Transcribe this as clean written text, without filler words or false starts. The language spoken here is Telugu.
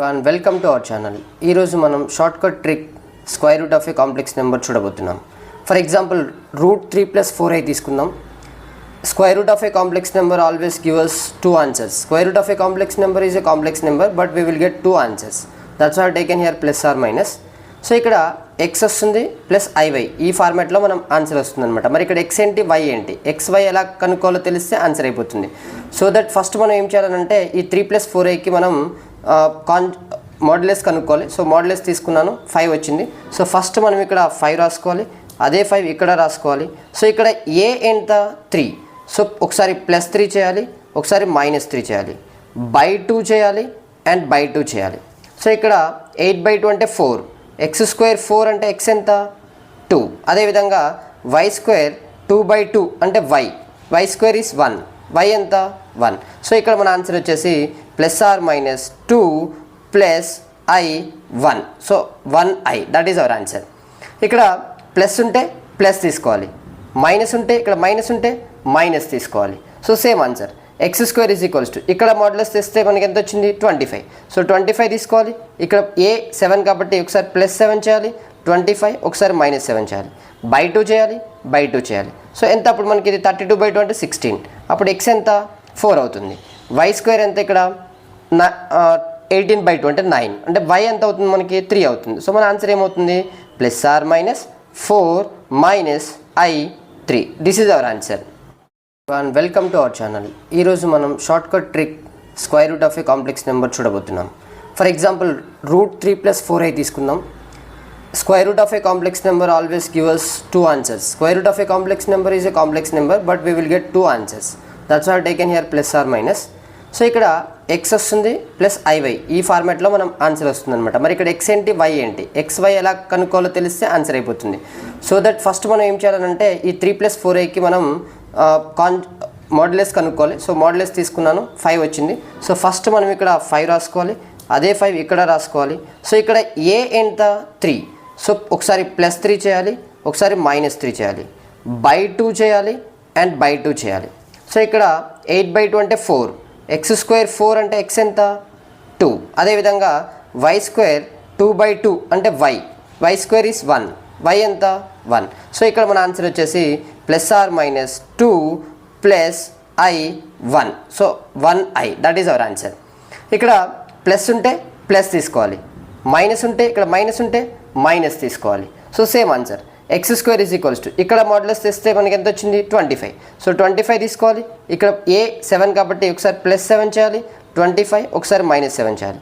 And welcome to our channel. ఈ రోజు మనం shortcut trick square root of a complex number చూడబోతున్నాం. ఫర్ ఎగ్జాంపుల్ రూట్ 3 + 4i తీసుకుందాం. Square root of a complex number always give us two answers. Square root of a complex number is a complex number, but we will get two answers. That's why I taken here plus or minus. So ఇక్కడ x వస్తుంది ప్లస్ iy, ఈ ఫార్మాట్లో మనం ఆన్సర్ వస్తుంది అనమాట. మరి ఇక్కడ x ఏంటి, y ఏంటి, xy ఎలా కనుక్కోవాలో తెలిస్తే ఆన్సర్ అయిపోతుంది. సో దట్ ఫస్ట్ మనం ఏం చేయాలంటే ఈ 3 + 4iకి మనం మోడ్యులస్ కనుక్కోవాలి. సో మోడ్యులస్ తీసుకున్నాను, 5 వచ్చింది. సో ఫస్ట్ మనం ఇక్కడ 5 రాసుకోవాలి, అదే 5 ఇక్కడ రాసుకోవాలి. సో ఇక్కడ ఏ ఎంత, 3. సో ఒకసారి +3 చేయాలి, ఒకసారి -3 చేయాలి, /2 చేయాలి అండ్ /2 చేయాలి. సో ఇక్కడ 8/2 అంటే 4, x² 4 అంటే x ఎంత, 2. అదేవిధంగా y² 2/2 అంటే y² ఈజ్ 1, y ఎంత, 1. సో ఇక్కడ మన ఆన్సర్ వచ్చేసి +or-2 + i1. So 1i, that is our answer. ఇక్కడ ప్లస్ ఉంటే ప్లస్ తీసుకోవాలి, మైనస్ ఉంటే ఇక్కడ మైనస్ ఉంటే మైనస్ తీసుకోవాలి. సో సేమ్ ఆన్సర్ x² = ఇక్కడ మోడ్యులస్ తెస్తే మనకి ఎంత వచ్చింది, 25. సో 25 తీసుకోవాలి. ఇక్కడ ఏ 7 కాబట్టి ఒకసారి +7 చేయాలి, 25 ఒకసారి -7 చేయాలి, /2 చేయాలి, /2 చేయాలి. సో ఎంత అప్పుడు మనకి ఇది 32/2 అంటే 16. అప్పుడు x ఎంత, 4 అవుతుంది. y² ఎంత ఇక్కడ 18/2 అంటే 9, అంటే y ఎంత అవుతుంది మనకి, 3 అవుతుంది. సో మన ఆన్సర్ ఏమవుతుంది, +or-4 - i3. This is our answer. And welcome to our channel. ఈరోజు మనం shortcut trick square root of a complex number చూడబోతున్నాం. ఫర్ ఎగ్జాంపుల్ రూట్ 3 + 4i తీసుకుందాం. Square root of a complex number always give us two answers. Square root of a complex number is a complex number, but we will get two answers. That's why I taken here plus or minus. So ఇక్కడ x వస్తుంది ప్లస్ iy, ఈ ఫార్మాట్లో మనం ఆన్సర్ వస్తుంది అనమాట. మరి ఇక్కడ x ఏంటి, y ఏంటి, xy ఎలా కనుక్కోవాలో తెలిస్తే ఆన్సర్ అయిపోతుంది. సో దట్ ఫస్ట్ మనం ఏం చేయాలంటే ఈ 3 + 4iకి మనం మోడ్యులస్ కనుక్కోవాలి. సో మోడ్యులస్ తీసుకున్నాను, 5 వచ్చింది. సో ఫస్ట్ మనం ఇక్కడ 5 రాసుకోవాలి, అదే 5 ఇక్కడ రాసుకోవాలి. సో ఇక్కడ ఏ ఎంత, 3. సో ఒకసారి +3 చేయాలి, ఒకసారి -3 చేయాలి, /2 చేయాలి అండ్ /2 చేయాలి. సో ఇక్కడ 8/2 అంటే 4, x² 4 అంటే x ఎంత, 2. అదేవిధంగా y² 2/2 అంటే y² ఈజ్ 1, y ఎంత, 1. సో ఇక్కడ మన ఆన్సర్ వచ్చేసి +or-2 + i1. So 1i, that is our answer. ఇక్కడ ప్లస్ ఉంటే ప్లస్ తీసుకోవాలి, మైనస్ ఉంటే ఇక్కడ మైనస్ ఉంటే మైనస్ తీసుకోవాలి. సో సేమ్ ఆన్సర్ x² ఇక్కడ మోడ్యులస్ తెస్తే మనకి ఎంత వచ్చింది, 25. సో 25 తీసుకోవాలి. ఇక్కడ ఏ 7 కాబట్టి ఒకసారి +7 చేయాలి, 25 ఒకసారి -7 చేయాలి,